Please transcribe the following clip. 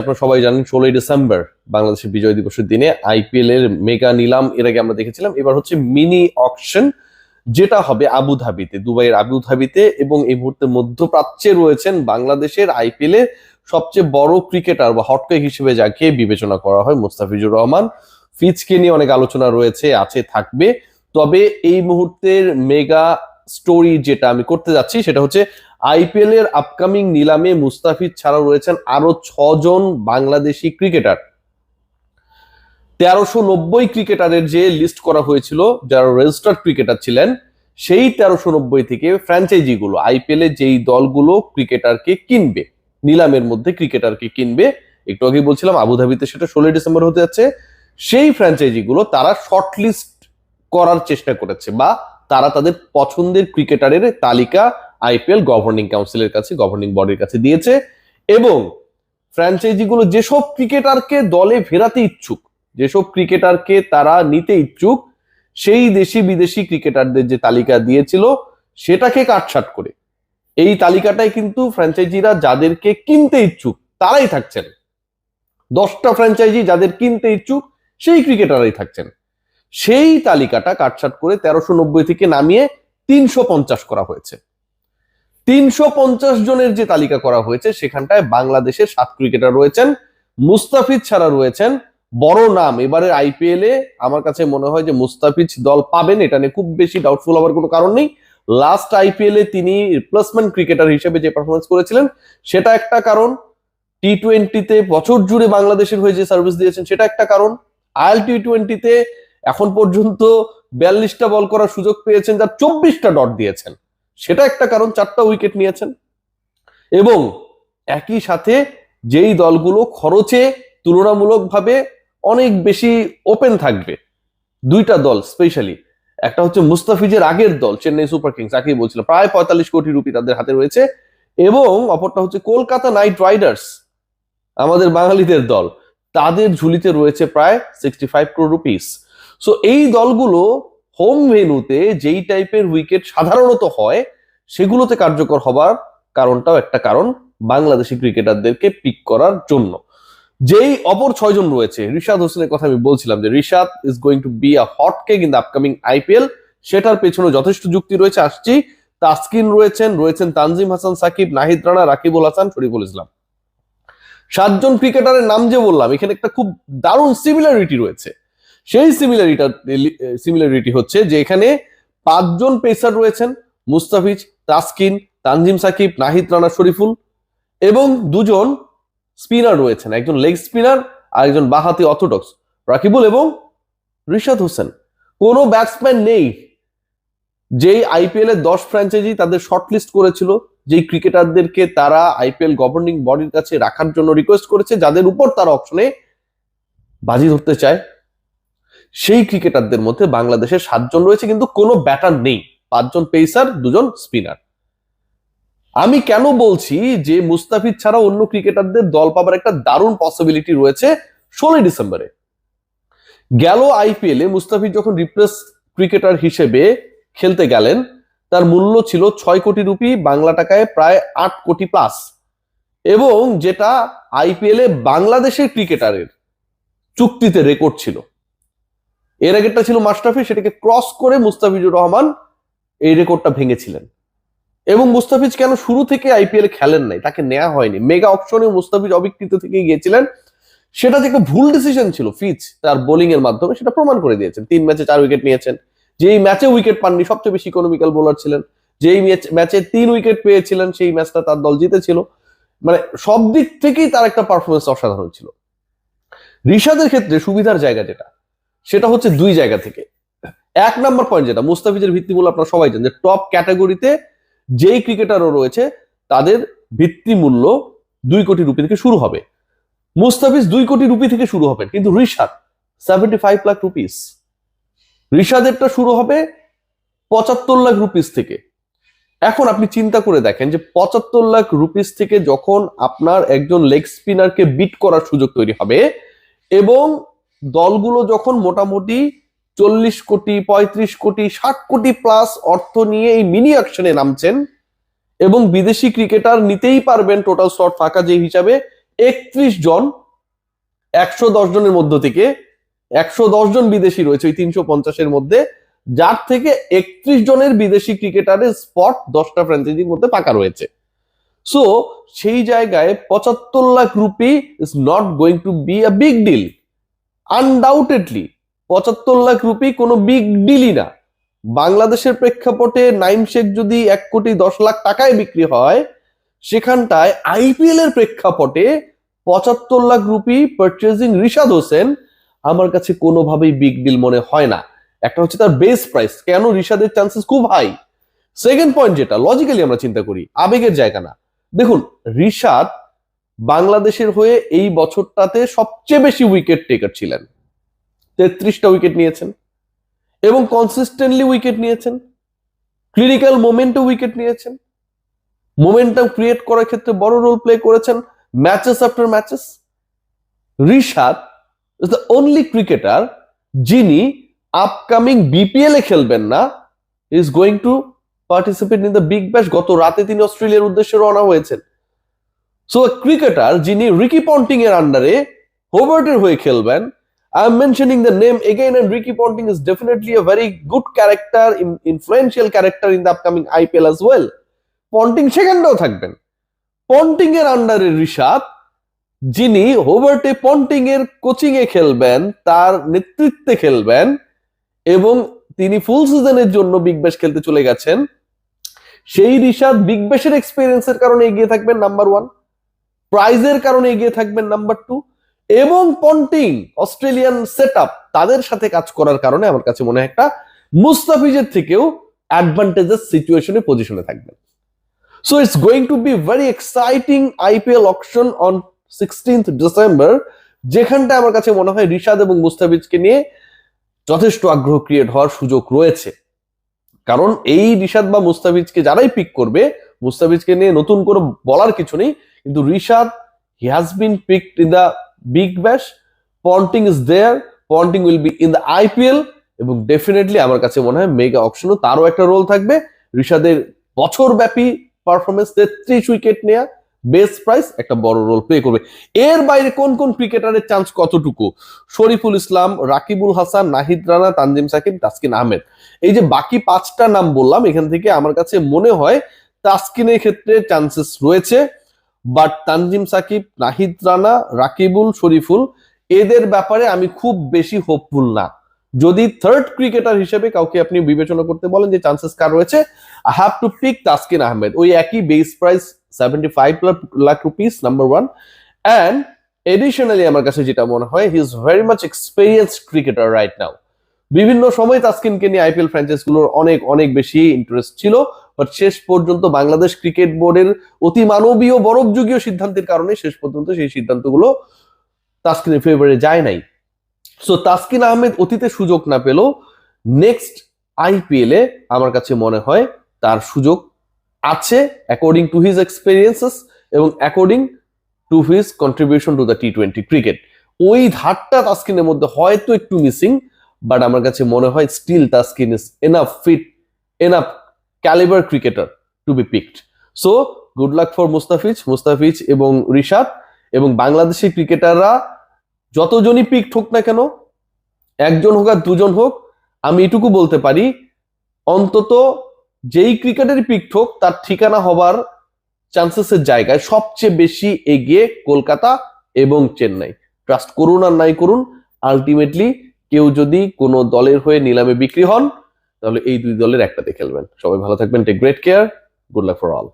আপনারা সবাই জানেন 16ই ডিসেম্বর বাংলাদেশের বিজয় দিবসের দিনে আইপিএল এর মেগা নিলাম এর আগে আমরা দেখেছিলাম। এবার হচ্ছে মিনি অকশন, যেটা হবে আবুধাবিতে, দুবাইয়ের আবুধাবিতে। এবং এই মুহূর্তে মধ্যপ্রাচ্যে রয়েছেন বাংলাদেশের আইপিএল এর সবচেয়ে বড় ক্রিকেটার বা হটকেক হিসেবে যাকে বিবেচনা করা হয় মুস্তাফিজুর রহমান। ফিচকে নিয়ে অনেক আলোচনা রয়েছে, আছে, থাকবে। তবে এই মুহূর্তের মেগা স্টোরি যেটা আমি করতে যাচ্ছি সেটা হচ্ছে আইপিএল এর আপকামিং নিলামে মুস্তাফিজ ছাড়াও রয়েছেন আরো 6জন বাংলাদেশি ক্রিকেটার। 1390 ক্রিকেটারের যে লিস্ট করা হয়েছিল যারা রেজিস্টার্ড ক্রিকেটার ছিলেন, সেই 1390 থেকে ফ্র্যাঞ্চাইজি গুলো আইপিএল এর যেই দলগুলো ক্রিকেটারকে কিনবে, নিলামের মধ্যে ক্রিকেটারকে কিনবে, একটু আগে বলছিলাম আবুধাবিতে সেটা 16 ডিসেম্বর হতে যাচ্ছে, সেই ফ্র্যাঞ্চাইজি গুলো তারা শর্টলিস্ট করার চেষ্টা করেছে বা তারা তাদের পছন্দের ক্রিকেটারের তালিকা আইপিএল গভর্নিং কাউন্সিলের কাছে, গভর্নিং বডির কাছে দিয়েছে। এবং ফ্র্যাঞ্চাইজিগুলো যেসব ক্রিকেটারকে দলে ফেরাতে ইচ্ছুক, যেসব ক্রিকেটারকে তারা নিতে ইচ্ছুক, সেই দেশি বিদেশি ক্রিকেটারদের যে তালিকা দিয়েছিল সেটাকে কাটছাট করে এই তালিকাটায় কিন্তু ফ্র্যাঞ্চাইজিরা যাদেরকে কিনতে ইচ্ছুক তারাই থাকছেন। 10টা ফ্র্যাঞ্চাইজি যাদের কিনতে ইচ্ছুক সেই ক্রিকেটারই থাকছেন। সেই তালিকাটা কাটছাট করে 1390 থেকে নামিয়ে 350 করা হয়েছে। 350 জনের যে তালিকা করা হয়েছে সেখানটায় বাংলাদেশের 7 ক্রিকেটার রয়েছেন। মুস্তাফিজ ছাড়া রয়েছেন বড় নাম। এবারের আইপিএল এ আমার কাছে মনে হয় যে মুস্তাফিজ দল পাবেন, এটা নিয়ে খুব বেশি ডাউটফুল হওয়ার কোনো কারণ নেই। লাস্ট আইপিএল এ তিনি রিপ্লেসমেন্ট ক্রিকেটার হিসেবে যে পারফরমেন্স করেছিলেন সেটা একটা কারণ, টি20তে বছর জুড়ে বাংলাদেশের হয়ে যে সার্ভিস দিয়েছেন সেটা একটা কারণ, আইএল টি20তে এখন পর্যন্ত 42টা বল করার সুযোগ পেয়েছেন, যার 24টা ডট দিয়েছেন, সেটা একটা কারণ, 4টা উইকেট নিয়েছেন। এবং একই সাথে যেই দলগুলো খরচে তুলনামূলকভাবে অনেক বেশি ওপেন থাকবে, 2টা দল স্পেশালি, একটা হচ্ছে মুস্তাফিজের আগের দল চেন্নাই সুপার কিংস, যাকেই বলছিল প্রায় 45 কোটি রুপি তাদের হাতে রয়েছে, এবং অপরটা হচ্ছে কলকাতা নাইট রাইডার্স, আমাদের বাঙালিদের দল, তাদের ঝুলিতে রয়েছে প্রায় 65 crore রুপিস। সো এই দলগুলো হোম ভেন্যুতে যেই টাইপের উইকেট সাধারণত হয় সেগুলোতে কার্যকর হবার কারণটাও একটা কারণ বাংলাদেশি ক্রিকেটারদেরকে পিক করার জন্য। যেই অপর 6 জন রয়েছে, রিশাদ হোসেনের কথা আমি বলছিলাম যে Rishad is going to be a hot cake in the upcoming IPL, সেটার পেছনে যথেষ্ট যুক্তি রয়েছে, আসছি। তাসকিন রয়েছেন তানজিম হাসান সাকিব, নাহিদ রানা, রাকিবুল হাসান, শরীফুল ইসলাম। 7 জন ক্রিকেটারের নাম যে বললাম, এখানে একটা খুব দারুণ সিমিলারিটি রয়েছে। সেই সিমিলারিটি হচ্ছে যে এখানে 5 জন পেসার রয়েছেন, মুস্তাফিজ, তাসকিন, তানজিম সাকিব, নাহিদ রানা, শরীফুল, এবং 2 জন স্পিনার রয়েছেন, একজন লেগ স্পিনার আর একজন বাঁহাতি অর্থোডক্স, রাকিবুল এবং রিশাদ হোসেন। কোনো ব্যাটসম্যান নেই। যেই আইপিএল এর 10 ফ্র্যাঞ্চাইজি তাদের শর্টলিস্ট করেছিল, যেই ক্রিকেটারদেরকে তারা আইপিএল গভর্নিং বডির কাছে রাখার জন্য রিকোয়েস্ট করেছে, যাদের উপর তারা অপশনে বাজি ধরতে চায়, সেই ক্রিকেটারদের মধ্যে বাংলাদেশের 7 জন রয়েছে, কিন্তু কোনো ব্যাটার নেই। 5 জন পেসার, 2 জন স্পিনার। আমি কেন বলছি যে মুস্তাফিজ ছাড়া অন্য ক্রিকেটারদের দল পাবার একটা দারুণ পসিবিলিটি রয়েছে 16 ডিসেম্বরে। গেল আইপিএল এ মুস্তাফিজ যখন রিপ্লেস ক্রিকেটার হিসেবে খেলতে গেলেন, তার মূল্য ছিল 6 কোটি রুপি, বাংলা টাকায় প্রায় 8 কোটি প্লাস, এবং যেটা আইপিএল এ বাংলাদেশের ক্রিকেটারের চুক্তিতে রেকর্ড ছিল। এর আগেরটা ছিল মাশরাফি, সেটাকে ক্রস করে মুস্তাফিজুর রহমান এই রেকর্ডটা ভেঙেছিলেন। এবং মুস্তাফিজ কেন শুরু থেকে আইপিএল খেলেন নাই, তাকে নেওয়া হয়নি, মেগা অপশনে মুস্তাফিজ অবিকৃত থেকে গিয়েছিলেন, সেটা যে একটা ভুল ডিসিশন ছিল ফিচ তার বোলিং এর মাধ্যমে, সেটা প্রমাণ করে দিয়েছেন। 3 ম্যাচে 4 উইকেট নিয়েছেন, যেই ম্যাচে উইকেট পাননি, সবচেয়ে বেশি ইকোনমিক্যাল বোলার ছিলেন, যেই ম্যাচে 3 উইকেট পেয়েছিলেন সেই ম্যাচটা তার দল জিতেছিল। মানে সব দিক থেকেই তার একটা পারফরমেন্স অসাধারণ ছিল। রিশাদের ক্ষেত্রে সুবিধার জায়গা যেটা, সেটা হচ্ছে 2 জায়গা থেকে। 1 নাম্বার পয়েন্ট যেটা, মুস্তাফিজের ভিত্তিমূল্য আপনারা সবাই জানেন যে টপ ক্যাটাগরিতে যেই ক্রিকেটারও রয়েছে তাদের ভিত্তিমূল্য 2 কোটি রুপি থেকে শুরু হবে। মুস্তাফিজ 2 কোটি রুপি থেকে শুরু হবেন, কিন্তু রিশাদ 75 লাখ রুপিস। রিশাদেরটা শুরু হবে 75 লাখ রুপিস থেকে। এখন আপনি চিন্তা করে দেখেন যে 75 লাখ রুপিস থেকে যখন আপনার একজন লেগ স্পিনারকে বিট করার সুযোগ তৈরি হবে, এবং দলগুলো যখন মোটামুটি 40 কোটি, 35 কোটি, 60 কোটি প্লাস অর্থ নিয়ে এই মিনি অকশনে নামছেন, এবং বিদেশি ক্রিকেটার নিতেই পারবেন টোটাল স্লট ফাঁকা যে হিসাবে, 31 জন 110 জনের মধ্য থেকে 110 জন বিদেশি রয়েছে ওই 350-এর মধ্যে, যার থেকে 31 জনের বিদেশি ক্রিকেটারের স্পট 10টা ফ্র্যাঞ্চাইজির মধ্যে ফাঁকা রয়েছে। সো সেই জায়গায় 75 lakh rupee is not going to be a big deal. Undoubtedly 75 lakh rupee কোনো বিগ ডিলই না। বাংলাদেশের প্রেক্ষাপটে নাইম শেখ যদি 1,10,00,000 টাকায় বিক্রি হয়, সেখানটায় আইপিএল এর প্রেক্ষাপটে 75 লাখ রুপি পারচেজিং রিশাদ হোসেন আমার কাছে কোনোভাবেই বিগ ডিল মনে হয় না। একটা হচ্ছে তার বেস প্রাইস, কেন রিশাদের চান্সেস খুব হাই। সেকেন্ড পয়েন্ট যেটা লজিক্যালি আমরা চিন্তা করি, আবেগের জায়গা না। দেখুন, রিশাদ বাংলাদেশের হয়ে এই বছরটাতে সবচেয়ে বেশি উইকেট টেকার ছিলেন, 33টা উইকেট নিয়েছেন এবং কনসিস্টেন্টলি উইকেট নিয়েছেন, ক্লিনিক্যাল মোমেন্টে উইকেট নিয়েছেন, মোমেন্টাম ক্রিয়েট করার ক্ষেত্রে বড় রোল প্লে করেছেন matches after matches. Rishad is the only cricketer যিনি আপকামিং বিপিএল এ খেলবেন না, is going to participate in the Big ব্যাশ। গত রাতে তিনি অস্ট্রেলিয়ার উদ্দেশ্যে রওনা হয়েছেন। সো ক্রিকেটার যিনি রিকি পন্টিং এর আন্ডারে হোবার্টের হয়ে খেলবেন, I am mentioning the name again, and Ricky Ponting is definitely a very good character, influential character in the upcoming IPL as well. Ponting সেখানটাও থাকবেন। পন্টিং এর আন্ডারে রিশাদ, যিনি হোবার্টে পন্টিং এর কোচিং এ খেলবেন, তার নেতৃত্বে খেলবেন এবং তিনি ফুল সিজনের জন্য বিগ ব্যাশ খেলতে চলে গেছেন। সেই রিশাদ বিগ ব্যাশের এক্সপেরিয়েন্সের কারণে এগিয়ে থাকবেন নাম্বার 1, প্রাইজের কারণে এগিয়ে থাকবেন নাম্বার 2, এবং পন্টিং অস্ট্রেলিয়ান সেটআপ তাদের সাথে কাজ করার কারণে আমার কাছে মনে হয় একটা মুস্তাফিজের থেকেও অ্যাডভান্টেজেস সিচুয়েশনে পজিশনে থাকবেন। So it's going to be very exciting IPL auction on 16th December, যেখানটা আমার কাছে মনে হয় রিশাদ এবং মুস্তাফিজকে নিয়ে যথেষ্ট আগ্রহ ক্রিয়েট হওয়ার সুযোগ রয়েছে। কারণ এই রিশাদ বা মুস্তাফিজকে যারাই পিক করবে, মুস্তাফিজকে নিয়ে নতুন করে বলার কিছু নেই, কিন্তু Rishad he has been picked in the Big Bash, Ponting is there, Ponting will be in the IPL, এবং ডেফিনেটলি আমার কাছে মনে হয় মেগা অকশনও তারও একটা রোল থাকবে। রিশাদের বছরব্যাপী পারফরমেন্স, 33 উইকেট নেয়া, বেস প্রাইস একটা বড় রোল প্লে করবে। এর বাইরে কোন কোন ক্রিকেটারের চান্স কতটুকু? শরীফুল ইসলাম, রাকিবুল হাসান, নাহিদ রানা, তানজিম সাকিব, তাসকিন আহমেদ, এই যে বাকি 5টা নাম বললাম, এখান থেকে আমার কাছে মনে হয় তাসকিনের ক্ষেত্রে চান্সেস রয়েছে, বাট তানজিম সাকিব, নাহিদ রানা, রাকিবুল, শরীফুল, এদের ব্যাপারে আমি খুব বেশি হোপফুল না। যদি থার্ড ক্রিকেটার হিসেবে কাউকে আপনি বিবেচনা করতে বলেন যে চান্সেস কার রয়েছে, I have to pick Taskin Ahmed. ওই একই base price 75 lakh rupees, number 1। And additionally আমার কাছে যেটা মনে হয়, he is very much experienced cricketer right now. বিভিন্ন সময় তাসকিনকে নিয়ে আইপিএল ফ্র্যাঞ্চাইজ গুলোর অনেক অনেক বেশি ইন্টারেস্ট ছিল, বাট শেষ পর্যন্ত বাংলাদেশ ক্রিকেট বোর্ডের অতি মানবীয় বরফযুগীয় সিদ্ধান্তের কারণে শেষ পর্যন্ত সেই সিদ্ধান্তগুলো তাসকিনের ফেভারে যায় নাই। সো তাসকিন আহমেদ অতীতে সুযোগ না পেলেও নেক্সট আইপিএল এ আমার কাছে মনে হয় তার সুযোগ আছে, অ্যাকর্ডিং টু হিজ এক্সপেরিয়েন্সেস এবং according to his contribution to the টি-20 ক্রিকেট। ওই ধারটা তাসকিনের মধ্যে হয়তো একটু মিসিং, বাট আমার কাছে মনে হয় still Taskin is enough fit, enough calibre cricketer to be picked. So good luck for Mustafiz এবং রিশাদ, এবং বাংলাদেশি ক্রিকেটাররা যতজনই পিকড হোক না কেন, একজন হোক আর দুজন হোক, আমি এটুকু বলতে পারি অন্তত যেই ক্রিকেটারই পিকড হোক তার ঠিকানা হবার চান্সেসের জায়গায় সবচেয়ে বেশি এগিয়ে কলকাতা এবং চেন্নাই। ট্রাস্ট করুন আর নাই করুন, আলটিমেটলি কেউ যদি কোনো দলের হয়ে নিলামে বিক্রি হন, তাহলে এই দুই দলের একটাতে খেলবেন। সবাই ভালো থাকবেন, take great care, good luck for all.